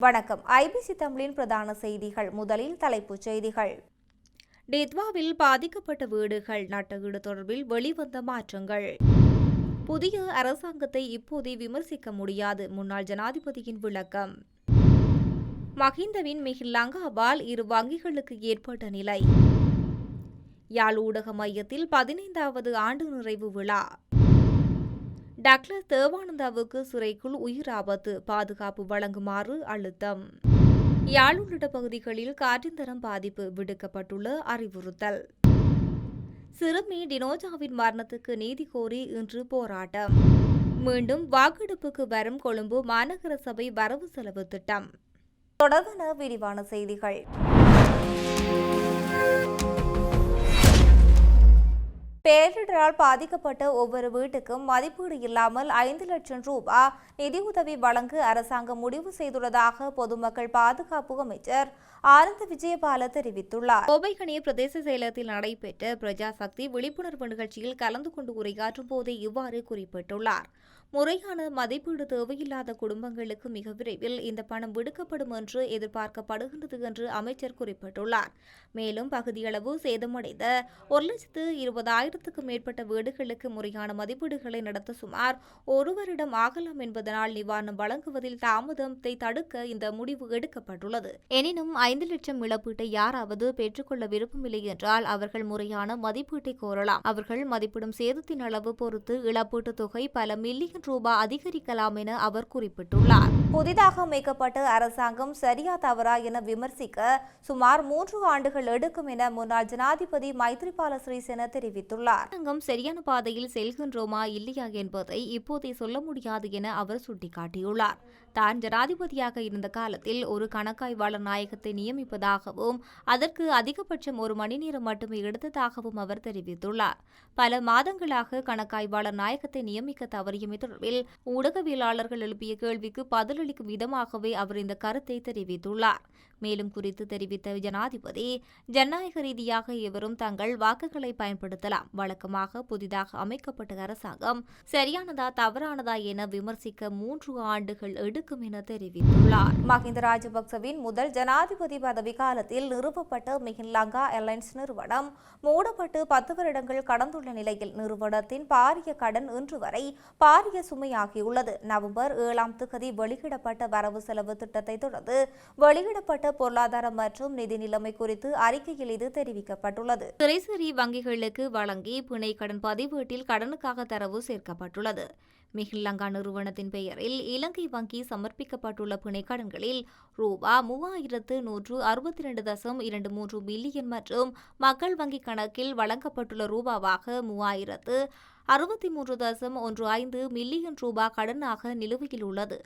வணக்கம். ஐபிசி தமிழின் பிரதான செய்திகள். முதலில் தலைப்புச் செய்திகள். டித்வாவில் பாதிக்கப்பட்ட வீடுகள் நட்டஈடு தொடர்பில் வெளிவந்த மாற்றங்கள். புதிய அரசாங்கத்தை இப்போதே விமர்சிக்க முடியாது. முன்னாள் ஜனாதிபதியின் விளக்கம். மஹிந்தவின் மிகில்லாங்காவால் இரு வங்கிகளுக்கு ஏற்பட்ட நிலை. யாழ் ஊடக மையத்தில் 15வது ஆண்டு நிறைவு விழா. டக்ளஸ் தேவானந்தாவுக்கு சிறைக்குள் உயிர் ஆபத்து, பாதுகாப்பு வழங்குமாறு அழுத்தம். யாழ் உள்ளிட்ட பகுதிகளில் காற்றின் தரம் பாதிப்பு, விடுக்கப்பட்டுள்ள அறிவுறுத்தல். சிறுமி டினோஜாவின் மரணத்துக்கு நீதி கோரி இன்று போராட்டம். மீண்டும் வாக்கெடுப்புக்கு வரும் கொழும்பு மாநகர சபை வரவு செலவு திட்டம். தொடர்பான விரிவான செய்திகள். பேரிடரால் பாதிக்கப்பட்ட ஒவ்வொரு வீட்டுக்கும் மதிப்பீடு இல்லாமல் 5 லட்சம் ரூபாய் நிதியுதவி வழங்க அரசாங்கம் முடிவு செய்துள்ளதாக பொதுமக்கள் பாதுகாப்பு அமைச்சர் ஆனந்த விஜயபால தெரிவித்துள்ளார். கோபைகனி பிரதேச செயலகத்தில் நடைபெற்ற பிரஜாசக்தி விழிப்புணர்வு நிகழ்ச்சியில் கலந்து கொண்டு உரையாற்றும் போதே இவ்வாறு குறிப்பிட்டுள்ளார். முறையான மதிப்பீடு தேவையில்லாத குடும்பங்களுக்கு மிக விரைவில் இந்த பணம் விடுக்கப்படும் என்று எதிர்பார்க்கப்படுகின்றது என்று அமைச்சர் குறிப்பிட்டுள்ளார். மேலும் பகுதியளவு சேதமடைந்த 1,20,000க்கும் மேற்பட்ட வீடுகளுக்கு முறையான மதிப்பீடுகளை நடத்த சுமார் 1 வருடம் ஆகலாம் என்பதனால் நிவாரணம் வழங்குவதில் தாமதத்தை தடுக்க இந்த முடிவு எடுக்கப்பட்டுள்ளது. எனினும் 5 லட்சம் இழப்பீட்டை யாராவது பெற்றுக்கொள்ள விருப்பமில்லை என்றால் அவர்கள் முறையான மதிப்பீட்டை கோரலாம். அவர்கள் மதிப்பிடும் சேதத்தின் அளவு பொறுத்து இழப்பீட்டுத் தொகை பல மில்லியன் ரூபாய் அதிகரிக்கலாம் என அவர் குறிப்பிட்டுள்ளார். புதிதாக அமைக்கப்பட்ட அரசாங்கம் சரியா தவறா என விமர்சிக்க சுமார் 3 ஆண்டுகள் எடுக்கும் என முன்னாள் ஜனாதிபதி மைத்ரிபால சிறிசேன தெரிவித்துள்ளார். அரசாங்கம் சரியான பாதையில் செல்கின்றோமா இல்லையா என்பதை இப்போதே சொல்ல முடியாது என அவர் சுட்டிக்காட்டியுள்ளார். தான் ஜனாதிபதியாக இருந்த காலத்தில் ஒரு கணக்காய்வாளர் நாயகத்தை நியமிப்பதாகவும் அதற்கு அதிகபட்சம் 1 மணி நேரம் மட்டுமே எடுத்ததாகவும் அவர் தெரிவித்துள்ளார். பல மாதங்களாக கணக்காய்வாளர் நாயகத்தை நியமிக்க தவறியமை தொடர்பில் ஊடகவியலாளர்கள் எழுப்பிய கேள்விக்கு பதிலளிக்கும் விதமாகவே அவர் இந்த கருத்தை தெரிவித்துள்ளார். மேலும் குறித்து தெரிவித்த ஜனாதிபதி, ஜனநாயக ரீதியாக எவரும் தங்கள் வாக்குகளை பயன்படுத்தலாம். வழக்கமாக புதிதாக அமைக்கப்பட்ட அரசாங்கம் சரியானதா தவறானதா என விமர்சிக்க 3 ஆண்டுகள் எடுக்கும் என தெரிவித்துள்ளார். மஹிந்த ராஜபக்சவின் முதல் ஜனாதிபதி பதவி காலத்தில் நிறுவப்பட்ட மிகில்லாங்கா ஏர்லைன்ஸ் நிறுவனம் மூடப்பட்டு 10 வருடங்கள் கடந்துள்ள நிலையில் நிறுவனத்தின் பாரிய கடன் இன்று வரை பாரிய சுமையாகியுள்ளது. நவம்பர் 7ஆம் தேதி வெளியிடப்பட்ட வரவு செலவு திட்டத்தை தொடர்ந்து வெளியிடப்பட்ட பொருளாதார மற்றும் நிதி நிலைமை குறித்து அறிக்கையில் இது தெரிவிக்கப்பட்டுள்ளது. திரைசேரி வங்கிகளுக்கு வழங்கி பிணை கடன் பதிவேட்டில் கடனுக்காக தரவு சேர்க்கப்பட்டுள்ளது. மிகில்லாங்கா நிறுவனத்தின் பெயரில் இலங்கை வங்கி சமர்ப்பிக்கப்பட்டுள்ள பிணை கடன்களில் ரூபாய் 3,162.23 பில்லியன் மற்றும் மக்கள் வங்கி கணக்கில் வழங்கப்பட்டுள்ள ரூபாவாக 3,063.15 மில்லியன் ரூபாய் கடனாக நிலுவையில் உள்ளது.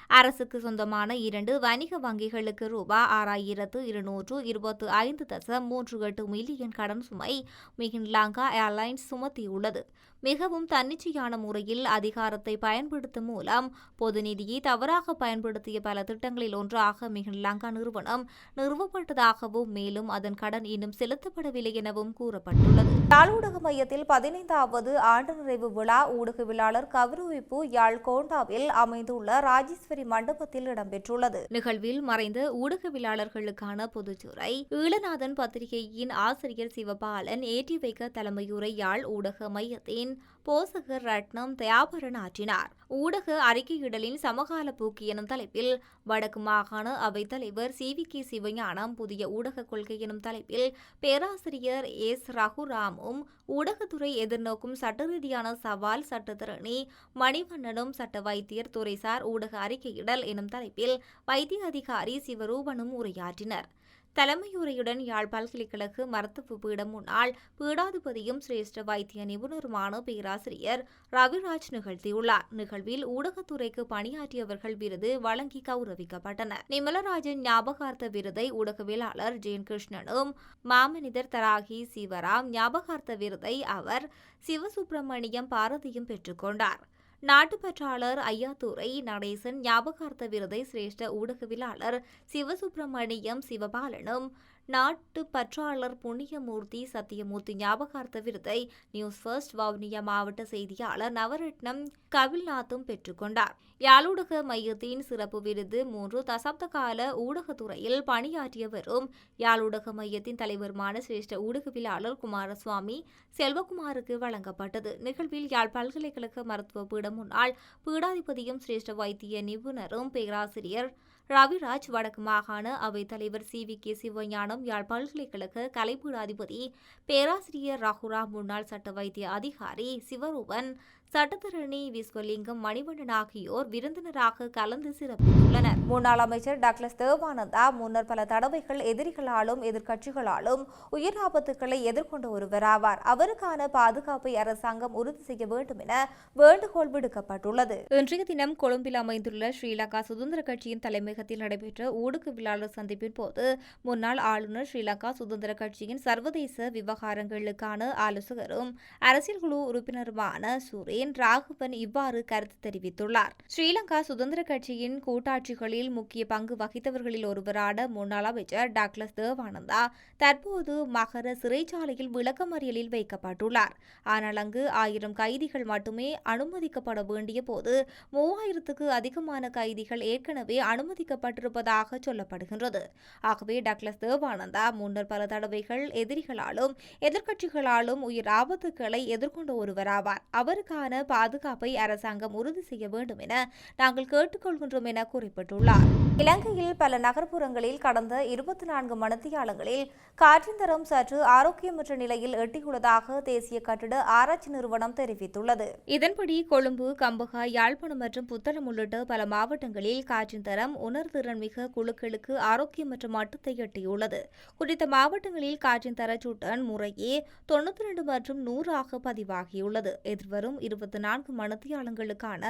அரசுக்கு சொந்தமான 2 வணிக வங்கிகளுக்கு ரூபாய் 6,225.38 மில்லியன் கடன் சுமை மிகில்லாங்கா ஏர்லைன்ஸ் சுமத்தியுள்ளது. மிகவும் தன்னிச்சையான முறையில் அதிகாரத்தை பயன்படுத்தும் மூலம் பொது நிதியை தவறாக பயன்படுத்திய பல திட்டங்களில் ஒன்றாக மிகில்லாங்கா நிறுவனம் நிறுவப்பட்டதாகவும் மேலும் அதன் கடன் இன்னும் செலுத்தப்படவில்லை எனவும் கூறப்பட்டுள்ளது. யாழ் ஊடக மையத்தில் 15வது ஆண்டு நிறைவு விழா ஊடகவியலாளர் கௌரவிப்பு யாழ் கோண்டாவில் அமைந்துள்ள ராஜேஸ்வரி மண்டபத்தில் இடம்பெற்றுள்ளது. நிகழ்வில் மறைந்த ஊடகவியலாளர்களுக்கான பொதுச்சுரை ஈழநாதன் பத்திரிகையின் ஆசிரியர் சிவபாலன் ஏற்றி வைக்க தலைமையுரை யாழ் ஊடக மையத்தின் போசகர் ரட்னம் தயாபரன் ஆற்றினார். ஊடக அறிக்கையிடலின் சமகால போக்கு எனும் தலைப்பில் வடக்கு மாகாண அவைத் தலைவர் CVK சிவஞானம், புதிய ஊடக கொள்கை எனும் தலைப்பில் பேராசிரியர் S ரகுராமும், ஊடகத்துறை எதிர்நோக்கும் சட்ட ரீதியான சவால் சட்டத்தரணி மணிவண்ணனும், சட்ட வைத்தியர் துறைசார் ஊடக அறிக்கையிடல் எனும் தலைப்பில் வைத்திய அதிகாரி சிவரூபனும் உரையாற்றினர். தலைமையுரையுடன் யாழ் பல்கலைக்கழக மருத்துவ பீடம் முன்னாள் பீடாதிபதியும் சிரேஷ்ட வைத்திய நிபுணருமான பேராசிரியர் ரவிராஜ் நிகழ்த்தியுள்ளார். நிகழ்வில் ஊடகத்துறைக்கு பணியாற்றியவர்கள் விருது வழங்கி கௌரவிக்கப்பட்டனர். நிமலராஜன் ஞாபகார்த்த விருதை ஊடகவியலாளர் ஜெயன் கிருஷ்ணனும், மாமனிதர் தராகி சிவராம் ஞாபகார்த்த விருதை அவர் சிவசுப்பிரமணியம் பாரதியும் பெற்றுக்கொண்டார். நாட்டுப்பற்றாளர் ஐயாத்துரை நடேசன் ஞாபகார்த்த விருதை சிரேஷ்ட ஊடகவியலாளர் சிவசுப்பிரமணியம் சிவபாலனும், நாட்டு பற்றாளர் புண்ணியமூர்த்தி சத்தியமூர்த்தி ஞாபகார்த்த விருதை நியூஸ் ஃபர்ஸ்ட் வவுனியா மாவட்ட செய்தியாளர் நவரட்னம் கபில்நாத்தும் பெற்றுக்கொண்டார். யாழூடக மையத்தின் சிறப்பு விருது 3 தசாப்த கால ஊடகத்துறையில் பணியாற்றியவரும் யாழூடக மையத்தின் தலைவருமான சிரேஷ்ட ஊடகவியலாளர் குமாரசுவாமி செல்வகுமாருக்கு வழங்கப்பட்டது. நிகழ்வில் யாழ் பல்கலைக்கழக மருத்துவ பீட முன்னாள் பீடாதிபதியும் சிரேஷ்ட வைத்திய நிபுணரும் பேராசிரியர் ரவிராஜ், வடக்கு மாகாண அவைத் தலைவர் CVK சிவஞானம், யாழ் பல்கலைக்கழக கலைப்பீடாதிபதி பேராசிரியர் ரகுரா, முன்னாள் சட்ட வைத்திய அதிகாரி சிவரூபன், சட்டத்தரணி விஸ்வலிங்கம், மணிவண்ணன் ஆகியோர் விருந்தினராக கலந்து சிறப்பித்துள்ளனர். முன்னாள் அமைச்சர் டக்ளஸ் தேவானந்தா முன்னர் பல தடவைகள் எதிரிகளாலும் எதிர்க்கட்சிகளாலும் உயிர் ஆபத்துக்களை எதிர்கொண்ட ஒருவராவார். அவருக்கான பாதுகாப்பை அரசாங்கம் உறுதி செய்ய வேண்டும் என வேண்டுகோள் விடுக்கப்பட்டுள்ளது. இன்றைய தினம் கொழும்பில் அமைந்துள்ள ஸ்ரீலங்கா சுதந்திர கட்சியின் தலைமையகத்தில் நடைபெற்ற ஊடகவியலாளர் சந்திப்பின் போது முன்னாள் ஆளுநர் ஸ்ரீலங்கா சுதந்திர கட்சியின் சர்வதேச விவகாரங்களுக்கான ஆலோசகரும் அரசியல் குழு உறுப்பினருமான சூரே ராகவன் இவ்வாறு கருத்து தெரிவித்துள்ளார். ஸ்ரீலங்கா சுதந்திர கட்சியின் கூட்டாட்சிகளில் முக்கிய பங்கு வகித்தவர்களில் ஒருவரான முன்னாள் அமைச்சர் டக்ளஸ் தேவானந்தா தற்போது மகர சிறைச்சாலையில் விளக்கமறியலில் வைக்கப்பட்டுள்ளார். ஆனால் அங்கு 1000 கைதிகள் மட்டுமே அனுமதிக்கப்பட வேண்டிய போது 3000க்கு அதிகமான கைதிகள் ஏற்கனவே அனுமதிக்கப்பட்டிருப்பதாக சொல்லப்படுகின்றது. ஆகவே டக்ளஸ் தேவானந்தா முன்னர் பல தடவைகள் எதிரிகளாலும் எதிர்க்கட்சிகளாலும் உயிர் ஆபத்துக்களை எதிர்கொண்ட ஒருவராவார். அவருக்கான பாதுகாப்பை அரசாங்கம் உறுதி செய்ய வேண்டும் என நாங்கள் கேட்டுக்கொள்கின்றோம் என குறிப்பிட்டுள்ளார். இலங்கையில் பல நகர்ப்புறங்களில் கடந்த 24 மணித்தியாலங்களில் காற்றின் தரம் சற்று ஆரோக்கியமற்ற நிலையில் எட்டியுள்ளதாக தேசிய கட்டிட ஆராய்ச்சி நிறுவனம் தெரிவித்துள்ளது. இதன்படி கொழும்பு, கம்பகா, யாழ்ப்பாணம் மற்றும் புத்தளம் உள்ளிட்ட பல மாவட்டங்களில் காற்றின் தரம் உணர்திறன் மிக குழுக்களுக்கு ஆரோக்கியமற்ற மட்டத்தை எட்டியுள்ளது. குறித்த மாவட்டங்களில் காற்றின் தரச்சூட்டன் முறையே 92 மற்றும் 100 பதிவாகியுள்ளது. எதிர்வரும் 24 மணித்தியாலங்களுக்கான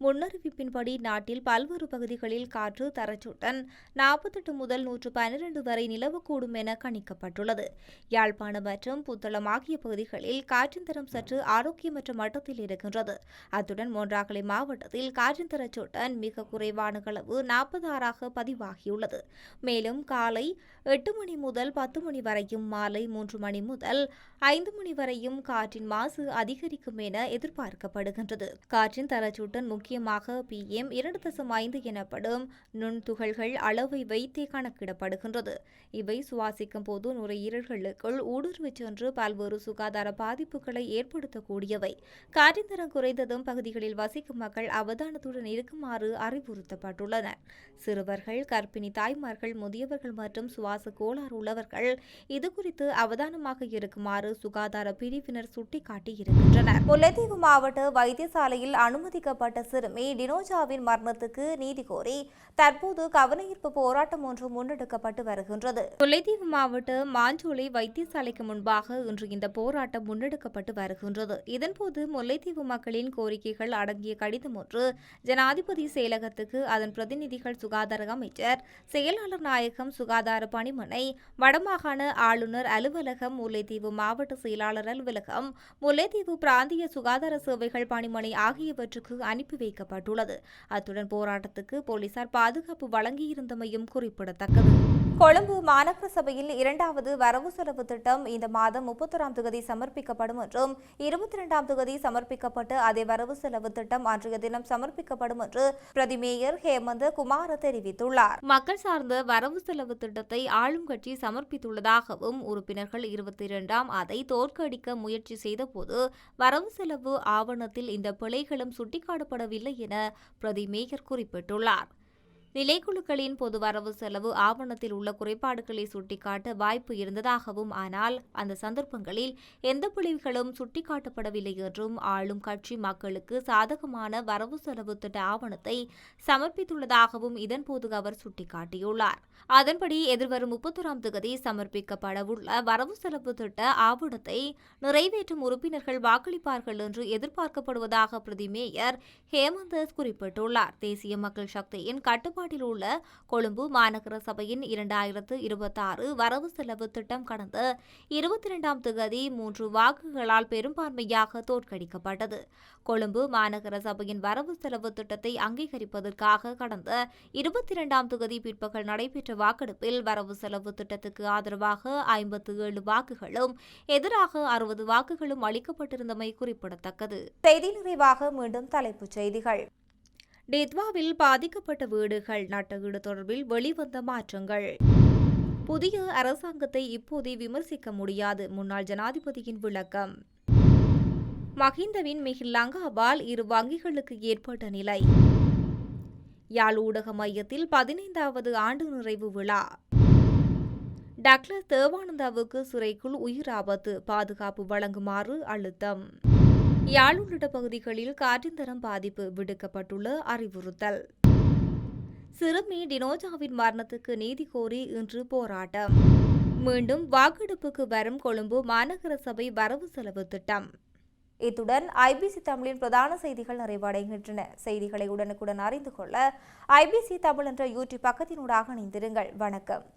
முன்னறிவிப்பின்படி நாட்டில் பல்வேறு பகுதிகளில் காற்று தரச்சுடன் 48 முதல் 112 வரை நிலவக்கூடும் என கணிக்கப்பட்டுள்ளது. யாழ்ப்பாணம் மற்றும் புத்தளம் ஆகிய பகுதிகளில் காற்றின் தரம் சற்று ஆரோக்கியமற்ற மட்டத்தில் இருக்கின்றது. அத்துடன் மொன்றாகலை மாவட்டத்தில் காற்றின் தரச்சுடன் மிக குறைவான அளவு 46 பதிவாகியுள்ளது. மேலும் காலை 8 மணி முதல் 10 மணி வரையும், மாலை 3 மணி முதல் 5 மணி வரையும் காற்றின் மாசு அதிகரிக்கும் என எதிர்பார்க்கப்படுகின்றது. காற்றின் தரச்சூட்டன் முக்கியமாக PM 2.5 எனப்படும் நுண்துகள்கள் அளவை வைத்தே கணக்கிடப்படுகின்றது. இவை சுவாசிக்கும் போது நுரையீரல்களுக்குள் ஊடுருவிச் சென்று பல்வேறு சுகாதார பாதிப்புகளை ஏற்படுத்தக்கூடியவை. காற்றின் தரம் குறைந்ததும் பகுதிகளில் வசிக்கும் மக்கள் அவதானத்துடன் இருக்குமாறு அறிவுறுத்தப்பட்டுள்ளனர். சிறுவர்கள், கர்ப்பிணி தாய்மார்கள், முதியவர்கள் மற்றும் சுவாச கோளாறு உள்ளவர்கள் இதுகுறித்து அவதானமாக இருக்குமாறு சுகாதார பிரிவினர் சுட்டிக்காட்டியிருக்கின்றனர். முல்லைத்தீவு மாவட்ட வைத்தியசாலையில் அனுமதிக்கப்பட்ட சிறுமி டினோஜாவின் மரணத்துக்கு நீதி கோரி தற்போது கவனஈர்ப்பு போராட்டம் ஒன்று முன்னெடுக்கப்பட்டு வருகின்றது. முல்லைத்தீவு மாவட்ட மாஞ்சோலை வைத்தியசாலைக்கு முன்பாக இன்று இந்த போராட்டம் முன்னெடுக்கப்பட்டு வருகின்றது. இதன்போது முல்லைத்தீவு மக்களின் கோரிக்கைகள் அடங்கிய கடிதம் ஒன்று ஜனாதிபதி செயலகத்துக்கு, அதன் பிரதிநிதிகள் சுகாதார அமைச்சர், செயலாளர் நாயகம், சுகாதார பணிமனை, வடமாகாண ஆளுநர் அலுவலகம், முல்லைத்தீவு மாவட்ட செயலாளர் அலுவலகம், முல்லைத்தீவு பிராந்திய சுகாதார சேவைகள் பணிமனை ஆகியவற்றுக்கு அனுப்பி வைக்கப்பட்டுள்ளது. அத்துடன் போராட்டத்துக்கு போலீசார் பாதுகாப்பு வழங்கியிருந்தமையும் குறிப்பிடத்தக்கது. கொழும்பு மாநகர சபையில் 2வது வரவு செலவு திட்டம் இந்த மாதம் 31ஆம் தேதி சமர்ப்பிக்கப்படும் என்றும் 22ஆம் தேதி சமர்ப்பிக்கப்பட்ட அதே வரவு செலவு திட்டம் அன்றைய தினம் சமர்ப்பிக்கப்படும் என்று பிரதி மேயர் ஹேமந்த குமார தெரிவித்துள்ளார். மக்கள் சார்ந்த வரவு செலவு திட்டத்தை ஆளும் கட்சி சமர்ப்பித்துள்ளதாகவும், உறுப்பினர்கள் 22ஆம் அதை தோற்கடிக்க முயற்சி செய்தபோது வரவு செலவு ஆவணத்தில் இந்த பிழைகளும் சுட்டிக்காட்டப்படவில்லை என பிரதி மேயர் குறிப்பிட்டுள்ளார். நிலைக்குழுக்களின் பொது வரவு செலவு ஆவணத்தில் உள்ள குறைபாடுகளை சுட்டிக்காட்ட வாய்ப்பு இருந்ததாகவும், ஆனால் அந்த சந்தர்ப்பங்களில் எந்த பிழைகளும் சுட்டிக்காட்டப்படவில்லை என்றும், ஆளும் கட்சி மக்களுக்கு சாதகமான வரவு செலவு திட்ட ஆவணத்தை சமர்ப்பித்துள்ளதாகவும் இதன்போது அவர் சுட்டிக்காட்டியுள்ளார். அதன்படி எதிர்வரும் 31ஆம் தேதி சமர்ப்பிக்கப்படவுள்ள வரவு செலவு திட்ட ஆவணத்தை நிறைவேற்றும் உறுப்பினர்கள் வாக்களிப்பார்கள் என்று எதிர்பார்க்கப்படுவதாக பிரதி மேயர் ஹேமந்த குறிப்பிட்டுள்ளார். தேசிய மக்கள் சக்தியின் கட்டுப்பாடு செயற்பாட்டில் உள்ள கொழும்பு மாநகர சபையின் 2026 வரவு செலவு திட்டம் கடந்த 22ஆம் தேதி 3 வாக்குகளால் பெரும்பான்மையாக தோற்கடிக்கப்பட்டது. கொழும்பு மாநகர சபையின் வரவு செலவு திட்டத்தை அங்கீகரிப்பதற்காக கடந்த 22ஆம் தேதி பிற்பகல் நடைபெற்ற வாக்கெடுப்பில் வரவு செலவு திட்டத்துக்கு ஆதரவாக 57 வாக்குகளும் எதிராக 60 வாக்குகளும் அளிக்கப்பட்டிருந்தமை குறிப்பிடத்தக்கது. செய்தி நிறைவாக மீண்டும் தலைப்புச் செய்திகள். டித்வாவில் பாதிக்கப்பட்ட வீடுகள் நட்டஈடு தொடர்பில் வெளிவந்த மாற்றங்கள். புதிய அரசாங்கத்தை இப்போதே விமர்சிக்க முடியாது, முன்னாள் ஜனாதிபதியின் விளக்கம். மஹிந்தவின் மிக லங்காவால் 2 வங்கிகளுக்கு ஏற்பட்ட நிலை. யாழ் ஊடக மையத்தில் 15வது ஆண்டு நிறைவு விழா. டக்ளஸ் தேவானந்தாவுக்கு சிறைக்குள் உயிர் ஆபத்து, பாதுகாப்பு வழங்குமாறு அழுத்தம். யாழ் உள்ளிட்ட பகுதிகளில் காற்றின் தரம் பாதிப்பு, விடுக்கப்பட்டுள்ள அறிவுறுத்தல். சிறுமி டினோஜாவின் மரணத்துக்கு நீதி கோரி இன்று போராட்டம். மீண்டும் வாக்கெடுப்புக்கு வரும் கொழும்பு மாநகர சபை வரவு செலவு திட்டம். இத்துடன் ஐபிசி தமிழின் பிரதான செய்திகள் நிறைவடைகின்றன. செய்திகளை உடனுக்குடன் அறிந்து கொள்ள ஐபிசி தமிழ் என்ற யூடியூப் பக்கத்தினூடாக இணைந்திருங்கள். வணக்கம்.